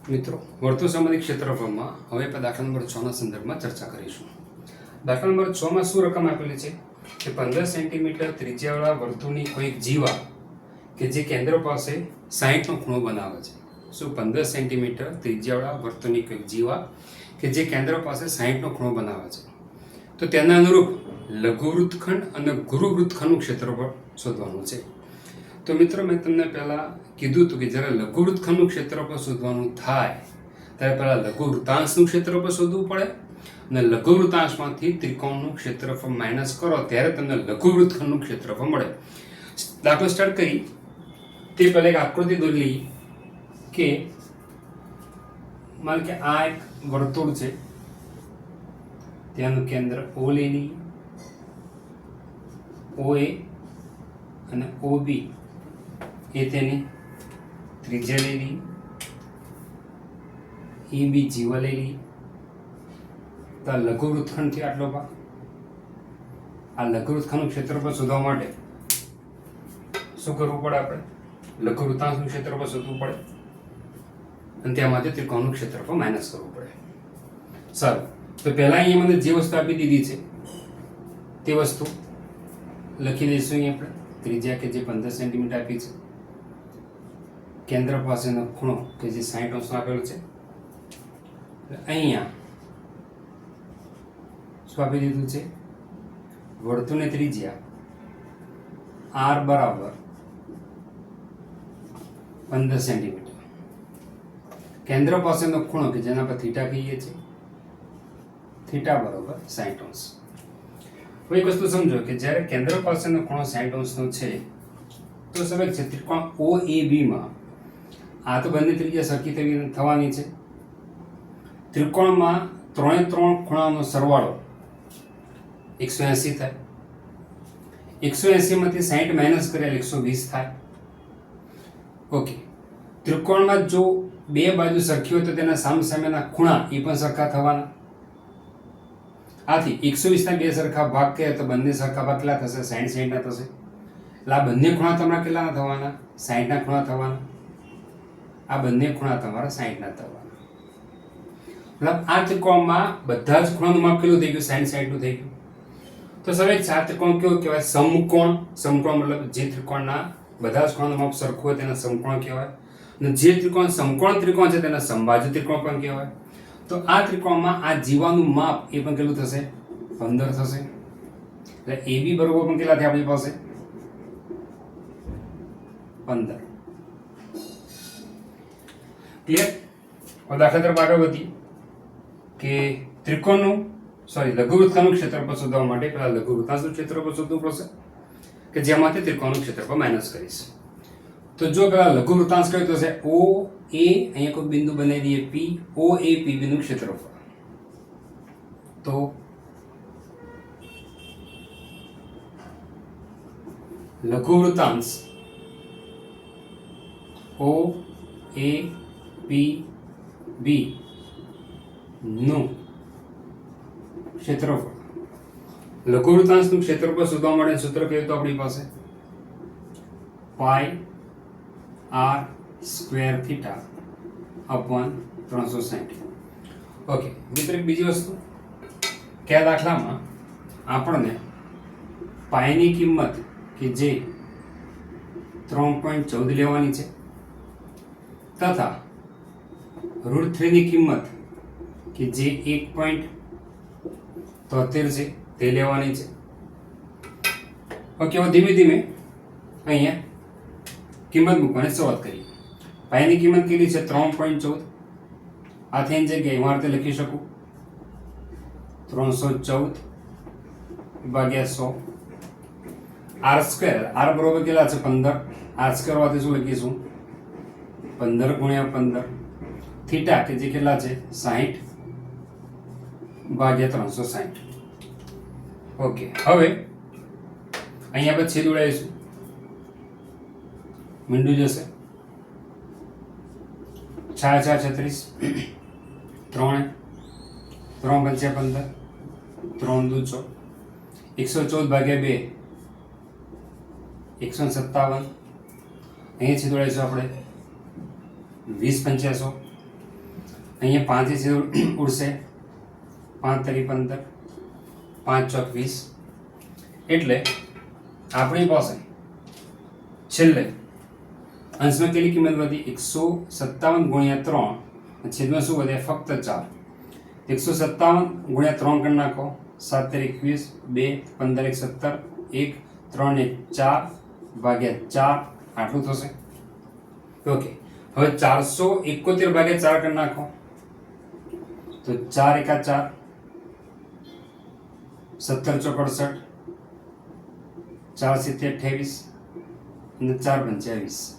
મિત્રો, વર્તુળ સંબંધી ક્ષેત્રફળમાં હવે આપણે દાખલા નંબર 6ના સંદર્ભમાં ચર્ચા કરીશું. દાખલા નંબર 6માં શું રકમ આપેલી છે કે 15 સેન્ટીમીટર ત્રિજ્યાવાળા વર્તુળની કોઈ જીવા કે જે કેન્દ્ર પાસે 60નો ખૂણો બનાવે છે. શું 15 સેન્ટીમીટર ત્રિજ્યાવાળા વર્તુળની કોઈ જીવા કે જે કેન્દ્ર પાસે 60નો ખૂણો બનાવે છે, તો તેના અનુરૂપ લઘુ વૃત્તખંડ અને ગુરુ વૃત્તખંડનું ક્ષેત્રફળ શોધવાનું છે. તો મિત્રો, મેં તમને પહેલાં કીધું હતું કે જ્યારે લઘુ વૃત્તખંડનું ક્ષેત્રફળ શોધવાનું થાય ત્યારે પહેલાં લઘુ વૃત્તાંશનું ક્ષેત્રફળ શોધવું પડે અને લઘુ વૃત્તાંશમાંથી ત્રિકોણનું ક્ષેત્રફળ માઇનસ કરો ત્યારે તમને લઘુ વૃત્તખંડનું ક્ષેત્રફળ મળે. દાખલો સ્ટાર્ટ કરી તે પહેલાં એક આકૃતિ દોરી લઈએ કે માનો કે આ એક વર્તુળ છે, ત્યાંનું કેન્દ્ર O લઈ લઈએ, OA અને OB એ તેની ત્રિજ્યા લઈ લઈએ, EB જીવા લઈ લઈએ. તો આ લઘુ વૃત્તખંડથી આટલો ભાગ, આ લઘુ વૃત્તખંડનું ક્ષેત્રફળ શોધવા માટે શું કરવું પડે? આપણે લઘુ વૃત્તાંશનું ક્ષેત્રફળ શોધવું પડે અને ત્યાંમાંથી ત્રિકોણનું ક્ષેત્રફળ માઇનસ કરવું પડે. સારું, તો પહેલાં અહીંયા મને જે વસ્તુ આપી દીધી છે તે વસ્તુ લખી દઈશું. અહીં આપણે ત્રિજ્યા કે જે 15 સેન્ટીમીટર આપી છે, કેન્દ્ર પાસેનો ખૂણો કે જે 60 અંશ આપેલો છે, અહીંયા શું આપી દીધું છે? વર્તુળની ત્રિજ્યા R બરાબર 15 સેન્ટીમીટર, કેન્દ્ર પાસેનો ખૂણો કે જેના પર થીટા કહીએ છીએ, થીટા બરાબર 60 અંશ. હવે એક વસ્તુ સમજો કે જ્યારે કેન્દ્ર પાસેનો ખૂણો 60 અંશનો છે તો સમજ છે ત્રિકોણ OAB માં આ તો બંને ત્રિજ્યા સરખી થવાની છે. ત્રિકોણમાં ત્રણે ત્રણ ખૂણાનો સરવાળો 180 થાય. 180 માંથી 60 માઇનસ કર્યા 120 થાય. ઓકે, ત્રિકોણમાં જો બે બાજુ સરખી હોય તો તેના સામસામેના ખૂણા એ પણ સરખા થવાના. આથી 120 ના બે સરખા ભાગ કર્યા તો બંને સરખા ભાગ કેટલા થશે? 60 ના થશે. એટલે આ બંને ખૂણા તમારા કેટલાના થવાના? 60 ના ખૂણા થવાના. આ બંને ખૂણા તમારા 60 ના થવાના. મતલબ આ ત્રિકોણમાં બધા જ ખૂણાનું માપ કેટલું થઈ ગયું? 60 નું થઈ ગયું. તો સવે આ ત્રિકોણ કેવો કહેવાય? સમકોણ. સમકોણ મતલબ જે ત્રિકોણના બધા જ ખૂણાનું માપ સરખું હોય તેને સમકોણ કહેવાય અને જે ત્રિકોણ સમકોણ ત્રિકોણ છે તેને સમબાજુ ત્રિકોણ પણ કહેવાય. તો આ ત્રિકોણમાં આ જીવાનું માપ એ પણ કેટલું થશે? 15 થશે. એટલે AB બરોબર પણ કેટલા થયા આપણી પાસે? 15. ક્લિયર? હવે દાખલા તરફ આગળ વધીએ કે ત્રિકોણનું લઘુ વૃત્તાંશનું ક્ષેત્રફળ શોધવા માટે પહેલા લઘુ વૃત્તાંશનું ક્ષેત્રફળ શોધવું પડશે કે જેમાંથી ત્રિકોણનું ક્ષેત્રફળ માઇનસ કરીશ. તો જો પેલા લઘુ વૃત્તાંશ કયો તો છે OA, અહીંયા કોઈ બિંદુ બનાવી દઈએ P, OA P બિંદુ ક્ષેત્રફળ. તો લઘુ વૃત્તાંશ OAPB નું ક્ષેત્રફળ, લઘુ વૃત્તાંશનું ક્ષેત્રફળ શોધવા માટે સૂત્ર કયું તો આપણી પાસે? પાઈ R square theta upon 360. Okay મિત્ર, એક બીજી વસ્તુ કે આ દાખલામાં આપણને પાઈની કિંમત કે જે 3.14 લેવાની છે તથા √3 ની કિંમત કે જે 1.73 છે તે લેવાની છે. ઓકે, હવે ધીમે ધીમે અહીંયા કિંમત મૂકવાની શરૂઆત કરીએ. પાઈની કિંમત કેટલી છે? 3.14. આ થઈને જગ્યાએ હું આ રીતે લખી શકું 314 ભાગ્યા 100. R સ્ક્વેર, R બરોબર કેટલા છે? 15. R સ્ક્વેર હોવાથી શું લખીશું? 15 ગુણ્યા 15. થીટા કે જે કેટલા છે? 60 ભાગ્યા 360. ઓકે, હવે અહીંયા આપણે છેદ ઉડાવીશું, મીંડું જશે 4 4 36, 3 3 5 15, 3 2 6, 114 ભાગ્યા 2 157. અહીંયા છેદ ઉડાવીશું આપણે 20 85. અહીંયા 5 છે ઉડશે, 5 તરી 15, 5 ચોક 20, એટલે આપણી પાસે છેલ્લે અંશમાં કેટલી કિંમત વધી? 157 ગુણ્યા 3, છેદમાં શું વધે? ફક્ત 4. 157 ગુણ્યા 3 કરી નાખો, 7 તરી 21, 2 15 1 17, 1 3 ને 4 ભાગ્યા 4, આટલું થશે. ઓકે, હવે 471 ભાગ્યા 4 કરી નાખો, તો 4 એકા 4, 17 ચોક 68, 4 સિત્તેર 28 અને 4 25.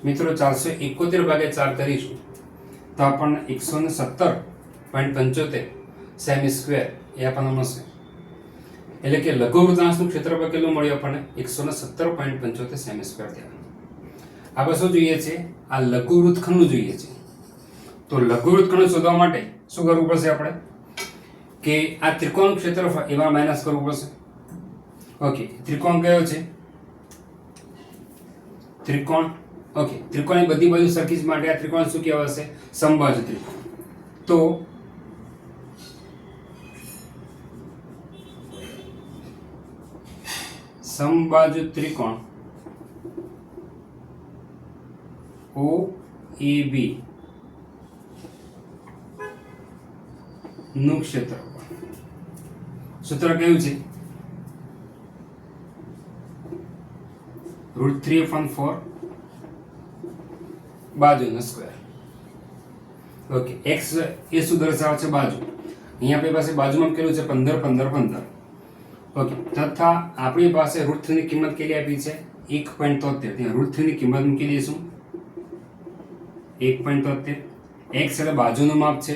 મિત્રો 471 ભાગ્યા 4 કરીશું તો આપણને 117.75 સેમી સ્ક્વેર એ આપણને મળશે. એટલે કે લઘુવૃત્તાંશનું ક્ષેત્રફળ કેટલું મળ્યું આપણને? 117.75 સેમી સ્ક્વેર થયા. આપણે શું જોઈએ છે? આ લઘુવૃત્તખંડનું જોઈએ છે. તો લઘુવૃત્તખંડ શોધવા માટે શું કરવું પડશે આપણે? કે આ ત્રિકોણ ક્ષેત્રફળ એમાં માઇનસ કરવું પડશે. ઓકે, ત્રિકોણ કયો છે? ત્રિકોણ. ઓકે, ત્રિકોણની બધી બાજુ સરખી જ માટે આ ત્રિકોણ શું કહેવાશે? સમબાજુ ત્રિકોણ. તો સમબાજુ ત્રિકોણ OAB નું ક્ષેત્રફળ સૂત્ર કયું છે? √3/4 બાજુનો સ્ક્વેર. ઓકે, x એ શું દર્શાવે છે? બાજુ. અહીંયા આપણી પાસે બાજુમાં કેટલું છે? 15 15 15. ઓકે, તથા આપણી પાસે √3 ની કિંમત કેટલી આપી છે? 1.73. ત્યાં √3 ની કિંમત મૂકી દઈશું 1.73. x એટલે બાજુનું માપ છે,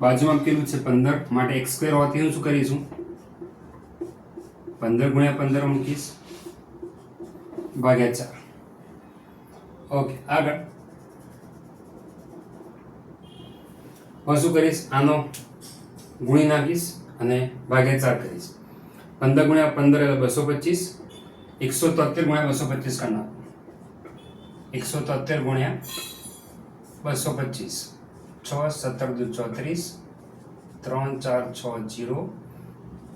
બાજુમાં કેટલું છે? 15, માટે x² હોવાથી હું શું કરીશું? 15 ગુણ્યા 15 મૂકીશ ભાગ્યા 4. ઓકે, આગળ હવે શું કરીશ? આનો ગુણી નાખીશ અને ભાગ્યા 4 કરીશ. 15 ગુણ્યા 15 એટલે 225. 173 ગુણ્યા 225 કરી નાખો. 173 ગુણ્યા 225, 6 17 દુ 34, 3 4 6 0,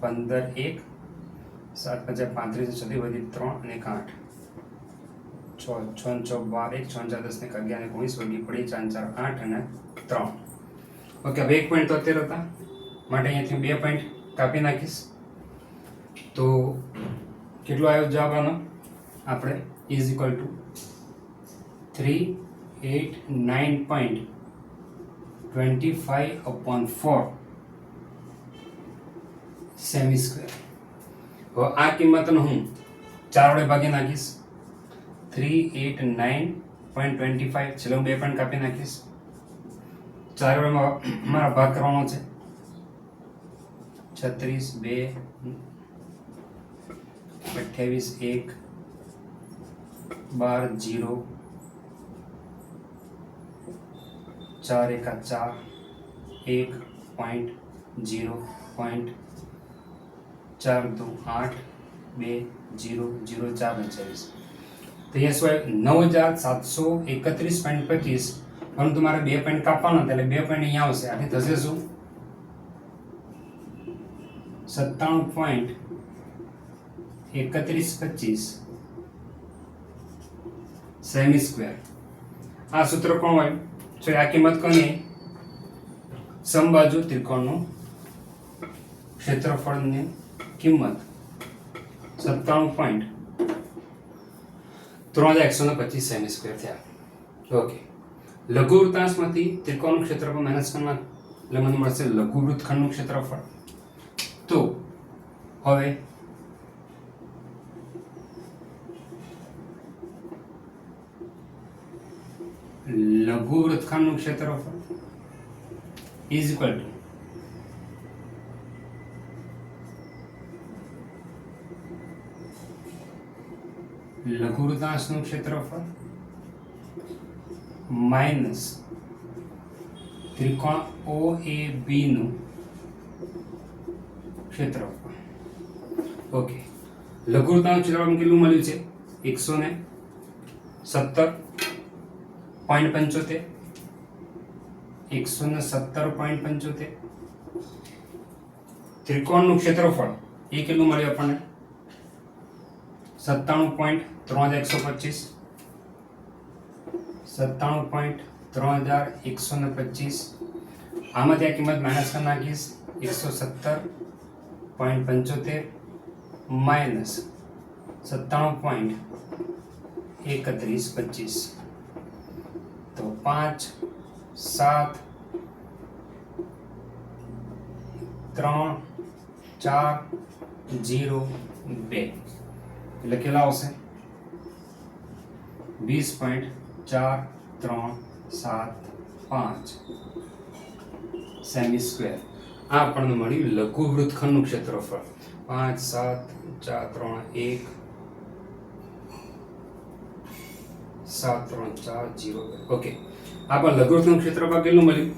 15 1, 7 5 35 સુધી વધી 3 અને 8, 6 6 6 12 1, 6 4 10 ને 11 ને 19 વધી પડી 4 4 8 અને 3. ઓકે, હવે 1.73 હતા માટે અહીંયાથી 2 પોઈન્ટ કાપી નાખીશ. તો કેટલો આવ્યો જવાબ આનો? આપણે is equal to 389.25/4 semi square. હવે આ કિંમતનો હું 4 વડે ભાગી નાખીશ. 389.25, છેલ્લો 2 પોઈન્ટ કાપી નાખીશ. 4 વડે મારા ભાગ કરવાનો છે. 36 2 28 1 12 0, 4 एका 4, 1.0, 4 2 8 2 0 0 4 29. તો ये શું 9731.25, પરંતુ મારે 2 પોઈન્ટ કાપવાના એટલે 2 પોઈન્ટ અહીંયા આવશે. આથી થશે શું? 97.3125 સેમી સ્ક્વેર. આ સૂત્ર કોણ હોય? તો આ કિંમત કોની? સમબાજુ ત્રિકોણનું ક્ષેત્રફળની કિંમત 97.3125 સેમી સ્ક્વેર થયા. ઓકે, લઘુવૃત્તાંશમાંથી ત્રિકોણનું ક્ષેત્રફળ માઇનસ કરવાના એટલે મને મળશે લઘુવૃત્તખંડનું ક્ષેત્રફળ. તો હવે લઘુવૃત્તખંડનું ક્ષેત્રફળ ઇઝ ઇક્વલ ટુ લઘુવૃત્તાંશનું ક્ષેત્રફળ માઇનસ ત્રિકોણ OAB નું ક્ષેત્રફળ. ઓકે, લઘુવૃત્તાંશનું ક્ષેત્રફળ કેટલું મળ્યું છે? 117.75. 117.75. ત્રિકોણનું ક્ષેત્રફળ એ કેટલું મળ્યું આપણને? 97.3125. 97.3125. આમાંથી આ કિંમત માઇનસ કરી નાખીશ. 117.75 માઇનસ 97.3125. તો 5 7 3 4 0 2 એટલે કેટલા આવશે? 20.4375 સેમી સ્ક્વેર. આ આપણને મળ્યું લઘુ વૃત્તખંડનું ક્ષેત્રફળ. 5 7 4 3 1 7 3 4 0. ઓકે, આપણે લઘુ વૃત્તખંડનું ક્ષેત્રફળ કેટલું મળ્યું?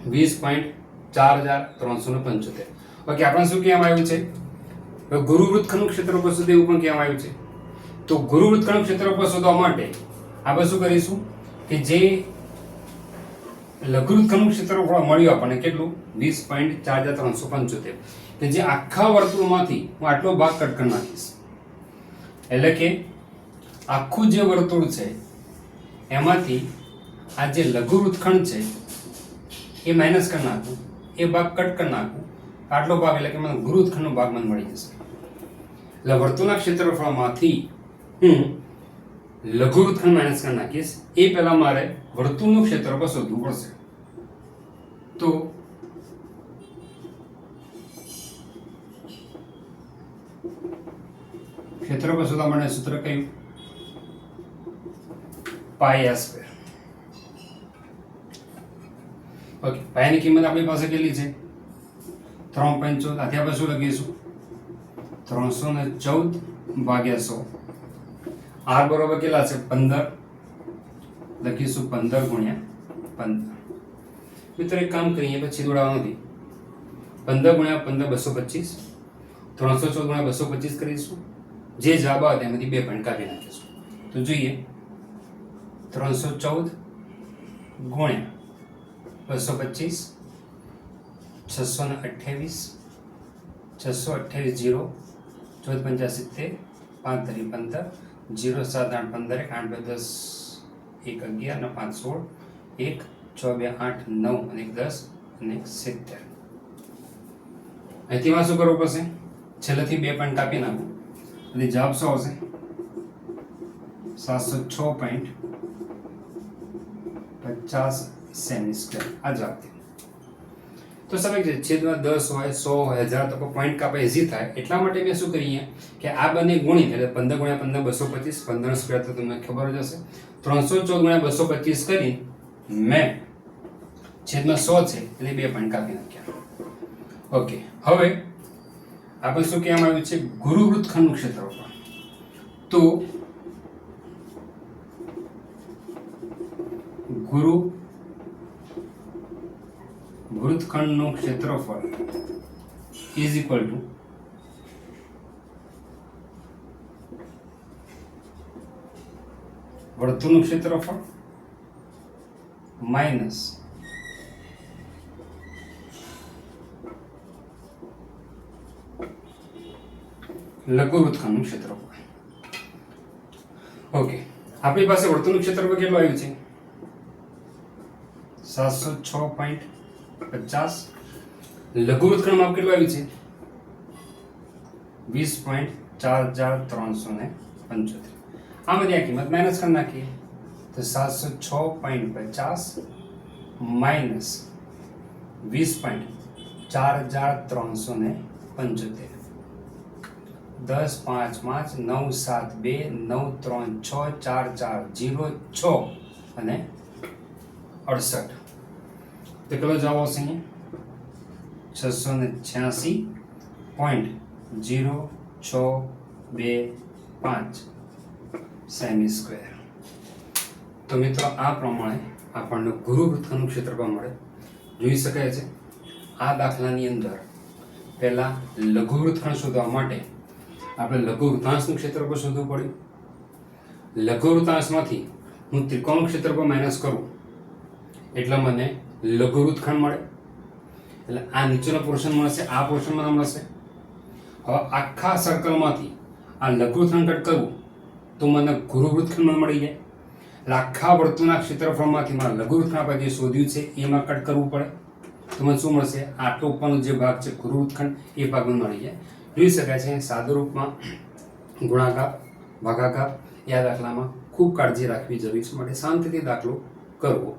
20.4375. ઓકે, આપણે શું કહેવામાં આવ્યું છે? ગુરુ વૃત્તખંડનું ક્ષેત્રફળ શોધે એવું પણ કહેવામાં આવ્યું છે. તો ગુરુ વૃત્તખંડનું ક્ષેત્રફળ શોધવા માટે આપણે શું કરીશું કે જે લઘુ વૃત્તખંડનું ક્ષેત્રફળ મળ્યું આપણને કેટલું? 20.4375. કે જે આખા વર્તુળમાંથી હું આટલો ભાગ કટ કરી નાખીશ. એટલે કે આખું જે વર્તુળ છે એમાંથી આ જે લઘુ વૃત્તખંડ છે એ માઇનસ કરી નાખું, એ ભાગ કટ કરી નાખું, આટલો ભાગ એટલે કે મને ગુરુ વૃત્તખંડનો ભાગ મને મળી જશે. એટલે વર્તુળના ક્ષેત્રફળમાંથી હું લઘુ વૃત્તખંડ માઇનસ કરી નાખીશ. એ પહેલા મારે વર્તુળનું ક્ષેત્રફળ શોધવું પડશે. તો ક્ષેત્રફળ શોધવા માટે સૂત્ર કયું? પાઈ આર સ્ક્વેર. ઓકે, પાઈની કિંમત આપણી પાસે કેટલી છે? 3.14. આથી આપણે શું લખીશું? 314 ભાગ્યા 100. આર બરોબર કેટલા છે? 15. લખીશું 15 ગુણ્યા 15. મિત્રો એક કામ કરીએ, પછી દોડાવવા નથી. 15 ગુણ્યા 15 225. 314 ગુણ્યા 225 કરીશું. જે જવાબ આવે તેમાંથી 2 પોઈન્ટ કાપી નાખીશું. તો જોઈએ 314 ગુણ્યા 225 628 628 0 14 75 5 3 15 0 7 8 15 8 2 10 1 11 અને 5 16 1 6 2 8 9 અને 1 10 અને 70. અહીંથી શું કરવું પડશે? છેલ્લેથી 2 પોઈન્ટ કાપી નાખું અને જવાબ શું આવશે? 706.50 સેમી સ્ક્વેર. આ જવાબ થયો. તો સમજ છે, છેદમાં 10 હોય 100 હોય 1000 તો પોઈન્ટ કાપા ઇઝી થાય. એટલા માટે મેં શું કરીએ કે આ બંને ગુણી એટલે 15 ગુણ્યા 15 225, 15 સ્ક્વેર તો તમને ખબર જ હશે. 314 ગુણ્યા 225 કરી મેં છેદમાં 100 છે એટલે 2 પોઈન્ટ કાપી નાખ્યા. ઓકે, હવે આપણે શું કહેવામાં આવ્યું છે? ગુરુ વૃત્તખંડનું ક્ષેત્રફળ. તો ગુરુ વૃત્તખંડનું ક્ષેત્રફળ ઇઝ ઇક્વલ ટુ વર્તુળનું ક્ષેત્રફળ માઇનસ લઘુ વૃત્તખંડનું ક્ષેત્રફળ. ઓકે, આપણી પાસે વર્તુળનું ક્ષેત્રફળ કેટલું આવ્યું છે? 706.50. લઘુ વૃત્તખંડ માપ કેટલું આવ્યું છે? 20.4375. આમાંથી આ કિંમત માઇનસ કરી નાખીએ તો 706.50 માઇનસ 20.4375. 10 5 5 9 7 2 9 3 6 4 4 0 6 અને 68. તો કેટલો જવાબ આવશે અહીંયા? 686.0625 સેમી સ્ક્વેર. તો મિત્રો આ પ્રમાણે આપણને ગુરુ વૃત્તખંડનું ક્ષેત્રફળ મળે. જોઈ શકાય છે આ દાખલાની અંદર પહેલા લઘુ વૃત્તખંડ શોધવા માટે આપણે લઘુ વૃત્તાંશનું ક્ષેત્રફળ શોધવું પડ્યું. લઘુ વૃત્તાંશમાંથી હું ત્રિકોણનું ક્ષેત્રફળ માઇનસ કરું એટલે મને લઘુ વૃત્તખંડ મળે. એટલે આ નીચેનો પોર્શન મળશે, આ પોર્શન મને મળશે. હવે આખા સર્કલમાંથી આ લઘુ વૃત્તખંડ કટ કરવું તો મને ગુરુ વૃત્તખંડ મળી જાય. એટલે આખા વર્તુળના ક્ષેત્રફળમાંથી મારા લઘુ વૃત્તખંડ આપણે જે શોધ્યું છે એમાં કટ કરવું પડે તો મને શું મળશે? આટલો ઉપરનો જે ભાગ છે ગુરુ વૃત્તખંડ એ ભાગ મને મળી જાય. જોઈ શકાય છે સાદા રૂપમાં ગુણાકાર ભાગાકાર એ આ દાખલામાં ખૂબ કાળજી રાખવી જરૂરી છે, માટે શાંતિથી દાખલો કરવો